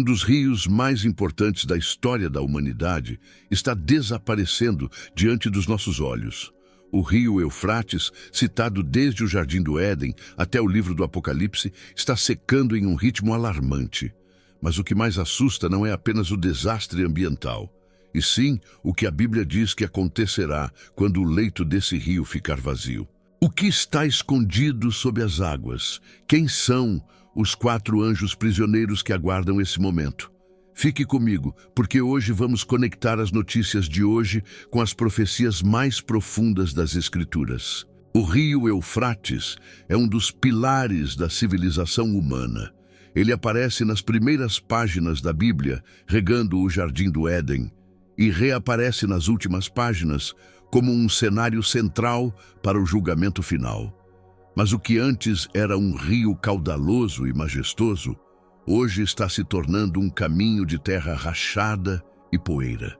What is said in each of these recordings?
dos rios mais importantes da história da humanidade está desaparecendo diante dos nossos olhos. O rio Eufrates, citado desde o Jardim do Éden até o livro do Apocalipse, está secando em um ritmo alarmante. Mas o que mais assusta não é apenas o desastre ambiental, e sim o que a Bíblia diz que acontecerá quando o leito desse rio ficar vazio. O que está escondido sob as águas? Quem são os 4 anjos prisioneiros que aguardam esse momento? Fique comigo, porque hoje vamos conectar as notícias de hoje com as profecias mais profundas das Escrituras. O rio Eufrates é um dos pilares da civilização humana. Ele aparece nas primeiras páginas da Bíblia, regando o Jardim do Éden, e reaparece nas últimas páginas como um cenário central para o julgamento final. Mas o que antes era um rio caudaloso e majestoso, hoje está se tornando um caminho de terra rachada e poeira.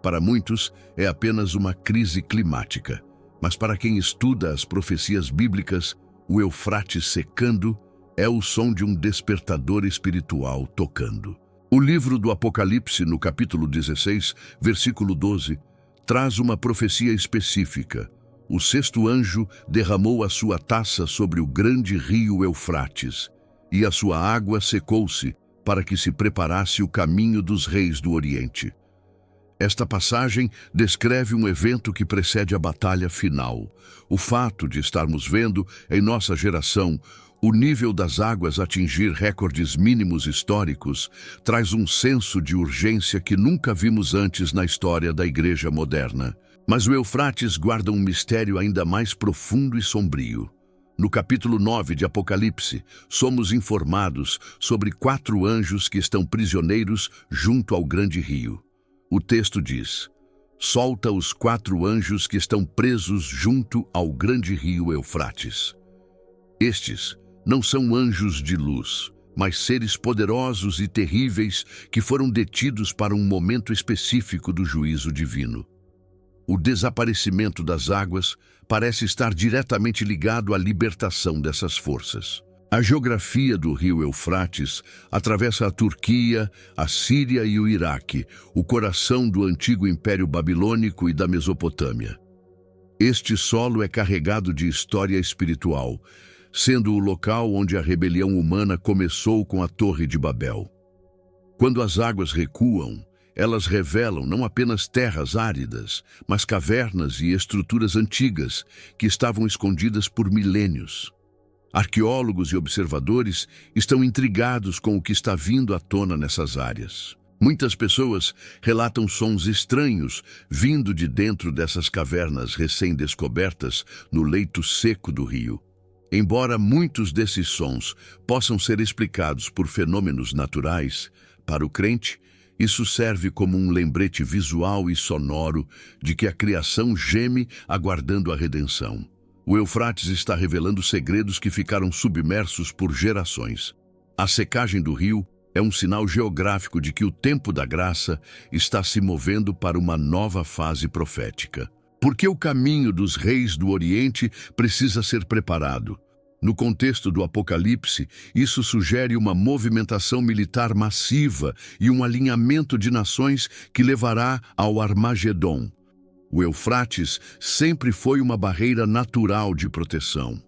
Para muitos, é apenas uma crise climática, mas para quem estuda as profecias bíblicas, o Eufrates secando é o som de um despertador espiritual tocando. O livro do Apocalipse, no capítulo 16, versículo 12, traz uma profecia específica. O 6º anjo derramou a sua taça sobre o grande rio Eufrates, e a sua água secou-se para que se preparasse o caminho dos reis do Oriente. Esta passagem descreve um evento que precede a batalha final. O fato de estarmos vendo, em nossa geração, o nível das águas atingir recordes mínimos históricos traz um senso de urgência que nunca vimos antes na história da Igreja moderna. Mas o Eufrates guarda um mistério ainda mais profundo e sombrio. No capítulo 9 de Apocalipse, somos informados sobre 4 anjos que estão prisioneiros junto ao grande rio. O texto diz: solta os 4 anjos que estão presos junto ao grande rio Eufrates. Estes não são anjos de luz, mas seres poderosos e terríveis que foram detidos para um momento específico do juízo divino. O desaparecimento das águas parece estar diretamente ligado à libertação dessas forças. A geografia do rio Eufrates atravessa a Turquia, a Síria e o Iraque, o coração do antigo Império Babilônico e da Mesopotâmia. Este solo é carregado de história espiritual, sendo o local onde a rebelião humana começou com a Torre de Babel. Quando as águas recuam, elas revelam não apenas terras áridas, mas cavernas e estruturas antigas que estavam escondidas por milênios. Arqueólogos e observadores estão intrigados com o que está vindo à tona nessas áreas. Muitas pessoas relatam sons estranhos vindo de dentro dessas cavernas recém-descobertas no leito seco do rio. Embora muitos desses sons possam ser explicados por fenômenos naturais, para o crente, isso serve como um lembrete visual e sonoro de que a criação geme aguardando a redenção. O Eufrates está revelando segredos que ficaram submersos por gerações. A secagem do rio é um sinal geográfico de que o tempo da graça está se movendo para uma nova fase profética. Porque o caminho dos reis do Oriente precisa ser preparado. No contexto do Apocalipse, isso sugere uma movimentação militar massiva e um alinhamento de nações que levará ao Armagedon. O Eufrates sempre foi uma barreira natural de proteção.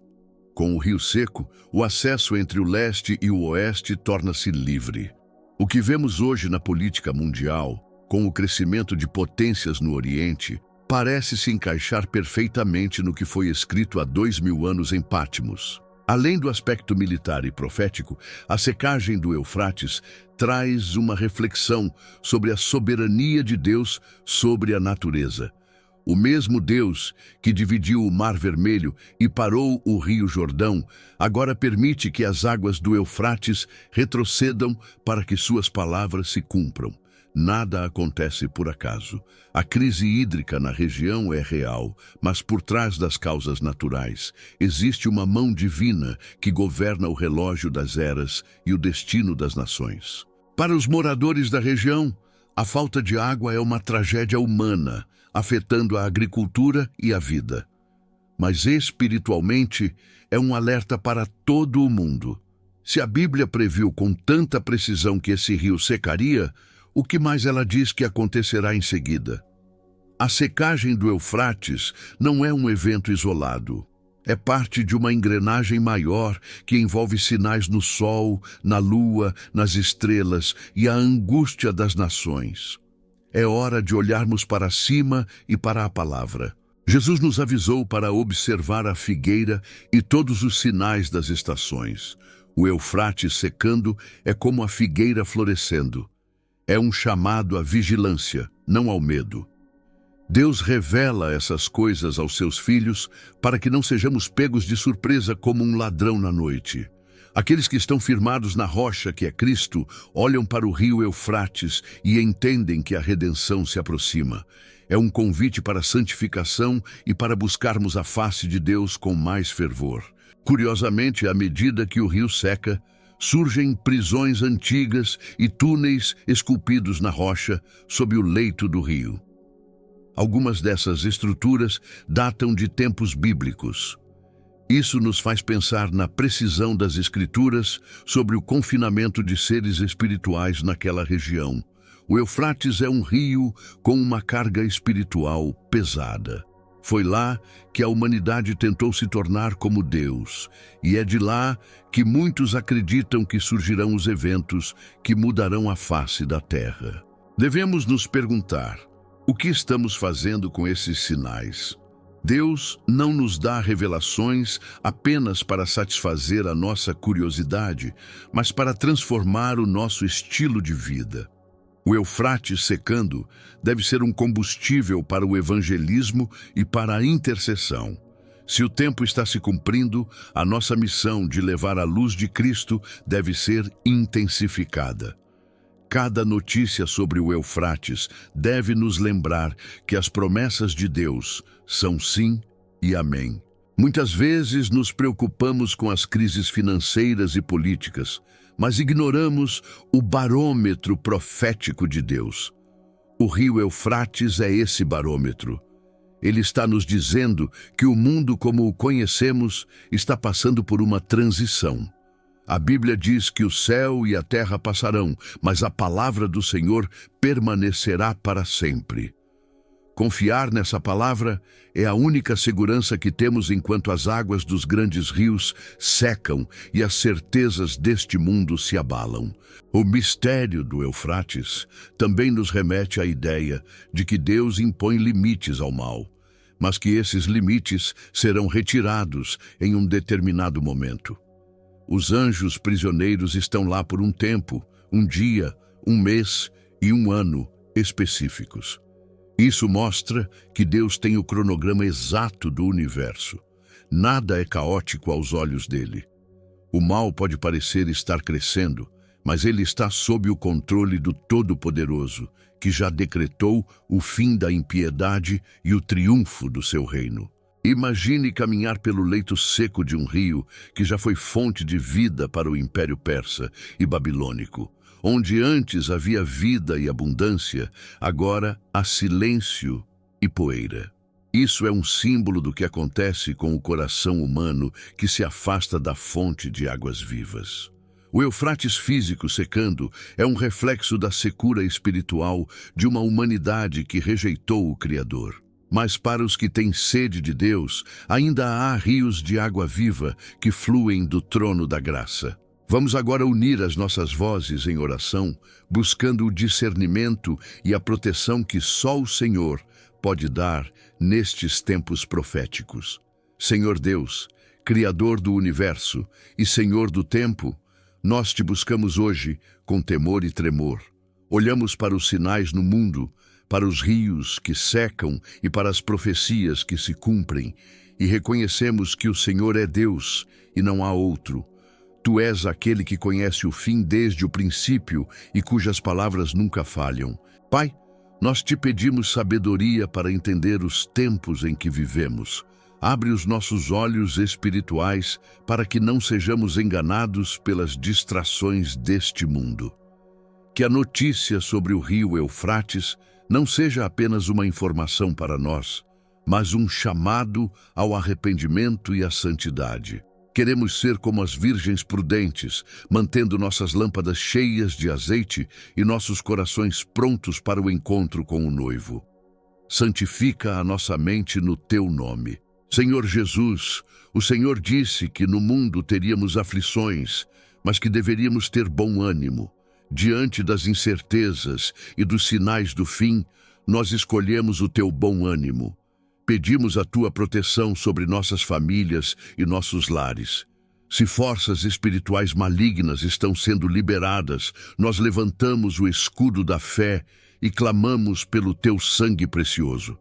Com o rio seco, o acesso entre o leste e o oeste torna-se livre. O que vemos hoje na política mundial, com o crescimento de potências no Oriente, parece se encaixar perfeitamente no que foi escrito há 2000 anos em Patmos. Além do aspecto militar e profético, a secagem do Eufrates traz uma reflexão sobre a soberania de Deus sobre a natureza. O mesmo Deus que dividiu o Mar Vermelho e parou o Rio Jordão, agora permite que as águas do Eufrates retrocedam para que suas palavras se cumpram. Nada acontece por acaso. A crise hídrica na região é real, mas por trás das causas naturais existe uma mão divina que governa o relógio das eras e o destino das nações. Para os moradores da região, a falta de água é uma tragédia humana, afetando a agricultura e a vida. Mas espiritualmente é um alerta para todo o mundo. Se a Bíblia previu com tanta precisão que esse rio secaria, o que mais ela diz que acontecerá em seguida? A secagem do Eufrates não é um evento isolado. É parte de uma engrenagem maior que envolve sinais no sol, na lua, nas estrelas e a angústia das nações. É hora de olharmos para cima e para a palavra. Jesus nos avisou para observar a figueira e todos os sinais das estações. O Eufrates secando é como a figueira florescendo. É um chamado à vigilância, não ao medo. Deus revela essas coisas aos seus filhos para que não sejamos pegos de surpresa como um ladrão na noite. Aqueles que estão firmados na rocha, que é Cristo, olham para o rio Eufrates e entendem que a redenção se aproxima. É um convite para a santificação e para buscarmos a face de Deus com mais fervor. Curiosamente, à medida que o rio seca, surgem prisões antigas e túneis esculpidos na rocha sob o leito do rio. Algumas dessas estruturas datam de tempos bíblicos. Isso nos faz pensar na precisão das Escrituras sobre o confinamento de seres espirituais naquela região. O Eufrates é um rio com uma carga espiritual pesada. Foi lá que a humanidade tentou se tornar como Deus, e é de lá que muitos acreditam que surgirão os eventos que mudarão a face da terra. Devemos nos perguntar: o que estamos fazendo com esses sinais? Deus não nos dá revelações apenas para satisfazer a nossa curiosidade, mas para transformar o nosso estilo de vida. O Eufrates secando deve ser um combustível para o evangelismo e para a intercessão. Se o tempo está se cumprindo, a nossa missão de levar a luz de Cristo deve ser intensificada. Cada notícia sobre o Eufrates deve nos lembrar que as promessas de Deus são sim e amém. Muitas vezes nos preocupamos com as crises financeiras e políticas, mas ignoramos o barômetro profético de Deus. O rio Eufrates é esse barômetro. Ele está nos dizendo que o mundo como o conhecemos está passando por uma transição. A Bíblia diz que o céu e a terra passarão, mas a palavra do Senhor permanecerá para sempre. Confiar nessa palavra é a única segurança que temos enquanto as águas dos grandes rios secam e as certezas deste mundo se abalam. O mistério do Eufrates também nos remete à ideia de que Deus impõe limites ao mal, mas que esses limites serão retirados em um determinado momento. Os anjos prisioneiros estão lá por um tempo, um dia, um mês e um ano específicos. Isso mostra que Deus tem o cronograma exato do universo. Nada é caótico aos olhos dele. O mal pode parecer estar crescendo, mas ele está sob o controle do Todo-Poderoso, que já decretou o fim da impiedade e o triunfo do seu reino. Imagine caminhar pelo leito seco de um rio que já foi fonte de vida para o Império Persa e Babilônico. Onde antes havia vida e abundância, agora há silêncio e poeira. Isso é um símbolo do que acontece com o coração humano que se afasta da fonte de águas vivas. O Eufrates físico secando é um reflexo da secura espiritual de uma humanidade que rejeitou o Criador. Mas para os que têm sede de Deus, ainda há rios de água viva que fluem do trono da graça. Vamos agora unir as nossas vozes em oração, buscando o discernimento e a proteção que só o Senhor pode dar nestes tempos proféticos. Senhor Deus, Criador do universo e Senhor do tempo, nós te buscamos hoje com temor e tremor. Olhamos para os sinais no mundo, para os rios que secam e para as profecias que se cumprem, e reconhecemos que o Senhor é Deus e não há outro. Tu és aquele que conhece o fim desde o princípio e cujas palavras nunca falham. Pai, nós te pedimos sabedoria para entender os tempos em que vivemos. Abre os nossos olhos espirituais para que não sejamos enganados pelas distrações deste mundo. Que a notícia sobre o rio Eufrates não seja apenas uma informação para nós, mas um chamado ao arrependimento e à santidade. Queremos ser como as virgens prudentes, mantendo nossas lâmpadas cheias de azeite e nossos corações prontos para o encontro com o noivo. Santifica a nossa mente no teu nome. Senhor Jesus, o Senhor disse que no mundo teríamos aflições, mas que deveríamos ter bom ânimo. Diante das incertezas e dos sinais do fim, nós escolhemos o teu bom ânimo. Pedimos a tua proteção sobre nossas famílias e nossos lares. Se forças espirituais malignas estão sendo liberadas, nós levantamos o escudo da fé e clamamos pelo teu sangue precioso.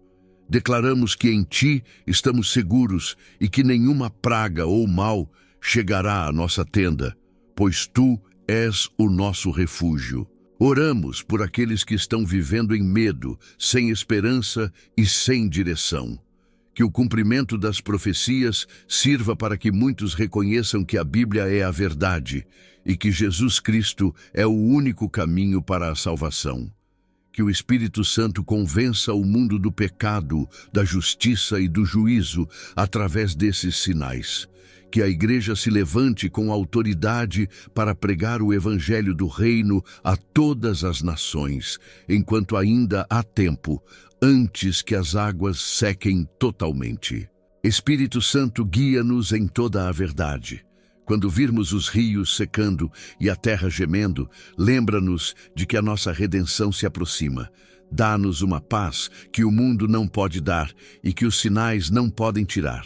Declaramos que em ti estamos seguros e que nenhuma praga ou mal chegará à nossa tenda, pois tu és o nosso refúgio. Oramos por aqueles que estão vivendo em medo, sem esperança e sem direção. Que o cumprimento das profecias sirva para que muitos reconheçam que a Bíblia é a verdade e que Jesus Cristo é o único caminho para a salvação. Que o Espírito Santo convença o mundo do pecado, da justiça e do juízo através desses sinais. Que a Igreja se levante com autoridade para pregar o Evangelho do Reino a todas as nações, enquanto ainda há tempo, antes que as águas sequem totalmente. Espírito Santo, guia-nos em toda a verdade. Quando virmos os rios secando e a terra gemendo, lembra-nos de que a nossa redenção se aproxima. Dá-nos uma paz que o mundo não pode dar e que os sinais não podem tirar.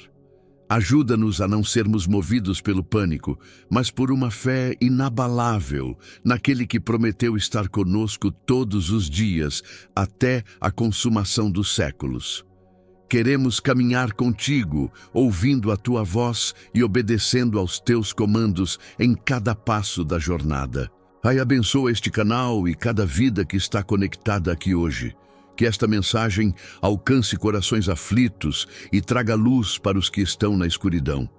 Ajuda-nos a não sermos movidos pelo pânico, mas por uma fé inabalável naquele que prometeu estar conosco todos os dias, até a consumação dos séculos. Queremos caminhar contigo, ouvindo a tua voz e obedecendo aos teus comandos em cada passo da jornada. Pai, abençoa este canal e cada vida que está conectada aqui hoje. Que esta mensagem alcance corações aflitos e traga luz para os que estão na escuridão.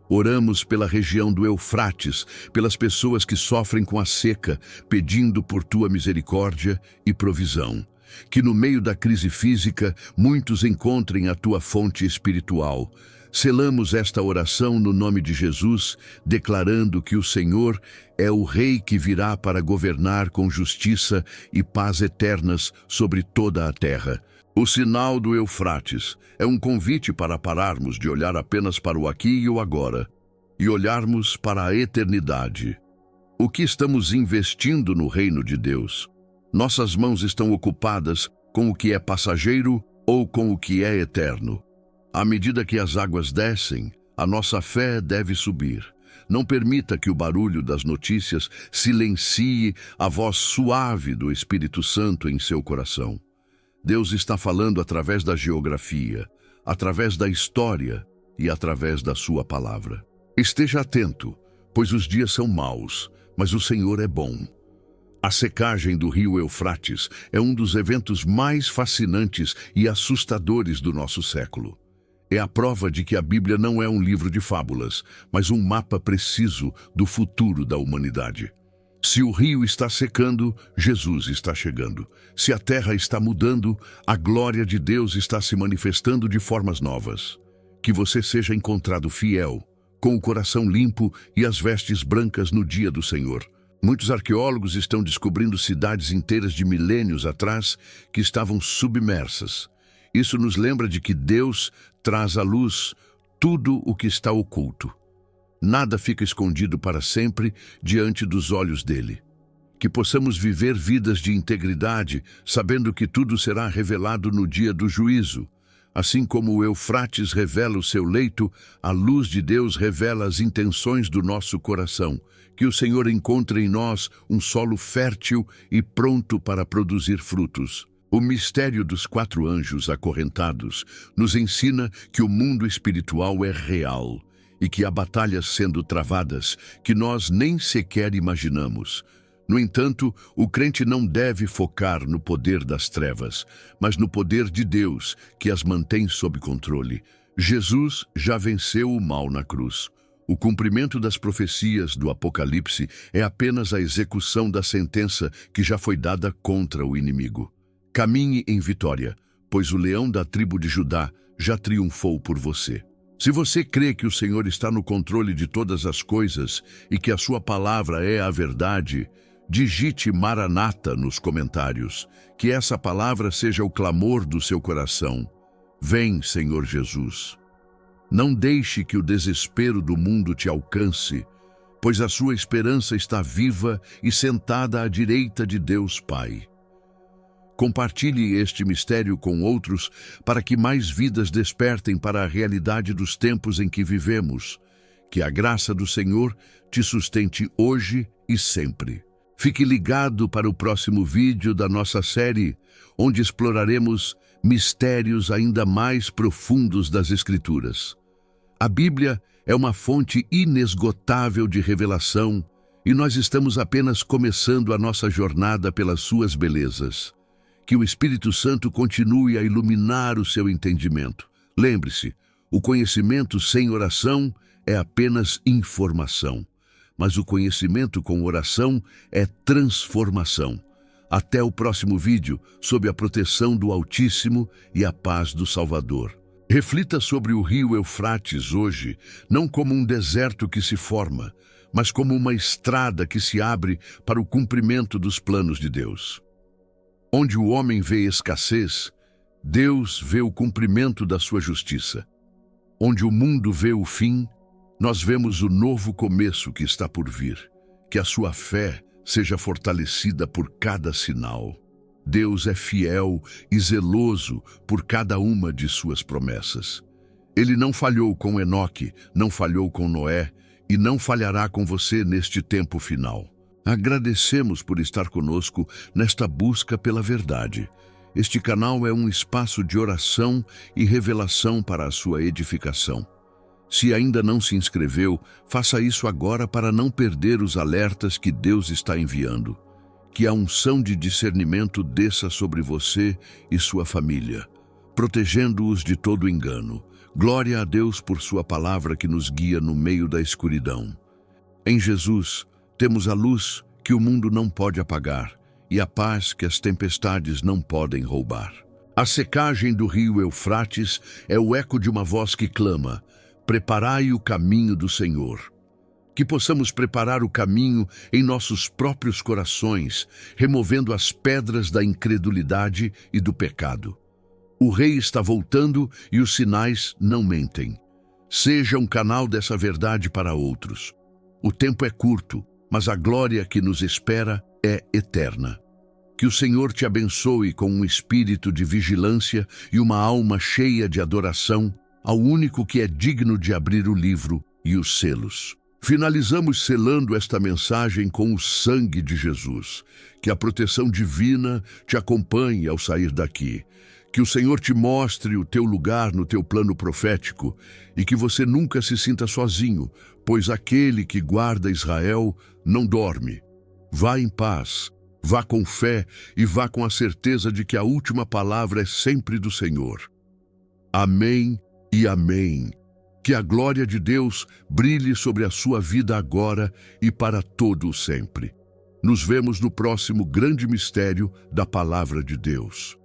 Oramos pela região do Eufrates, pelas pessoas que sofrem com a seca, pedindo por tua misericórdia e provisão. Que no meio da crise física, muitos encontrem a tua fonte espiritual. Selamos esta oração no nome de Jesus, declarando que o Senhor é o Rei que virá para governar com justiça e paz eternas sobre toda a terra. O sinal do Eufrates é um convite para pararmos de olhar apenas para o aqui e o agora, e olharmos para a eternidade. O que estamos investindo no reino de Deus? Nossas mãos estão ocupadas com o que é passageiro ou com o que é eterno? À medida que as águas descem, a nossa fé deve subir. Não permita que o barulho das notícias silencie a voz suave do Espírito Santo em seu coração. Deus está falando através da geografia, através da história e através da sua palavra. Esteja atento, pois os dias são maus, mas o Senhor é bom. A secagem do rio Eufrates é um dos eventos mais fascinantes e assustadores do nosso século. É a prova de que a Bíblia não é um livro de fábulas, mas um mapa preciso do futuro da humanidade. Se o rio está secando, Jesus está chegando. Se a terra está mudando, a glória de Deus está se manifestando de formas novas. Que você seja encontrado fiel, com o coração limpo e as vestes brancas no dia do Senhor. Muitos arqueólogos estão descobrindo cidades inteiras de milênios atrás que estavam submersas. Isso nos lembra de que Deus traz à luz tudo o que está oculto. Nada fica escondido para sempre diante dos olhos dele. Que possamos viver vidas de integridade, sabendo que tudo será revelado no dia do juízo. Assim como o Eufrates revela o seu leito, a luz de Deus revela as intenções do nosso coração. Que o Senhor encontre em nós um solo fértil e pronto para produzir frutos. O mistério dos 4 anjos acorrentados nos ensina que o mundo espiritual é real e que há batalhas sendo travadas que nós nem sequer imaginamos. No entanto, o crente não deve focar no poder das trevas, mas no poder de Deus que as mantém sob controle. Jesus já venceu o mal na cruz. O cumprimento das profecias do Apocalipse é apenas a execução da sentença que já foi dada contra o inimigo. Caminhe em vitória, pois o leão da tribo de Judá já triunfou por você. Se você crê que o Senhor está no controle de todas as coisas e que a sua palavra é a verdade, digite Maranata nos comentários, que essa palavra seja o clamor do seu coração. Vem, Senhor Jesus. Não deixe que o desespero do mundo te alcance, pois a sua esperança está viva e sentada à direita de Deus Pai. Compartilhe este mistério com outros para que mais vidas despertem para a realidade dos tempos em que vivemos. Que a graça do Senhor te sustente hoje e sempre. Fique ligado para o próximo vídeo da nossa série, onde exploraremos mistérios ainda mais profundos das Escrituras. A Bíblia é uma fonte inesgotável de revelação e nós estamos apenas começando a nossa jornada pelas suas belezas. Que o Espírito Santo continue a iluminar o seu entendimento. Lembre-se, o conhecimento sem oração é apenas informação, mas o conhecimento com oração é transformação. Até o próximo vídeo, sob a proteção do Altíssimo e a paz do Salvador. Reflita sobre o rio Eufrates hoje, não como um deserto que se forma, mas como uma estrada que se abre para o cumprimento dos planos de Deus. Onde o homem vê escassez, Deus vê o cumprimento da sua justiça. Onde o mundo vê o fim, nós vemos o novo começo que está por vir. Que a sua fé seja fortalecida por cada sinal. Deus é fiel e zeloso por cada uma de suas promessas. Ele não falhou com Enoque, não falhou com Noé e não falhará com você neste tempo final. Agradecemos por estar conosco nesta busca pela verdade. Este canal é um espaço de oração e revelação para a sua edificação. Se ainda não se inscreveu, faça isso agora para não perder os alertas que Deus está enviando. Que a unção de discernimento desça sobre você e sua família, protegendo-os de todo engano. Glória a Deus por sua palavra que nos guia no meio da escuridão. Em Jesus, temos a luz que o mundo não pode apagar e a paz que as tempestades não podem roubar. A secagem do rio Eufrates é o eco de uma voz que clama: preparai o caminho do Senhor. Que possamos preparar o caminho em nossos próprios corações, removendo as pedras da incredulidade e do pecado. O Rei está voltando e os sinais não mentem. Seja um canal dessa verdade para outros. O tempo é curto, mas a glória que nos espera é eterna. Que o Senhor te abençoe com um espírito de vigilância e uma alma cheia de adoração ao único que é digno de abrir o livro e os selos. Finalizamos selando esta mensagem com o sangue de Jesus. Que a proteção divina te acompanhe ao sair daqui. Que o Senhor te mostre o teu lugar no teu plano profético e que você nunca se sinta sozinho, pois aquele que guarda Israel não dorme. Vá em paz, vá com fé e vá com a certeza de que a última palavra é sempre do Senhor. Amém e amém. Que a glória de Deus brilhe sobre a sua vida agora e para todo o sempre. Nos vemos no próximo grande mistério da Palavra de Deus.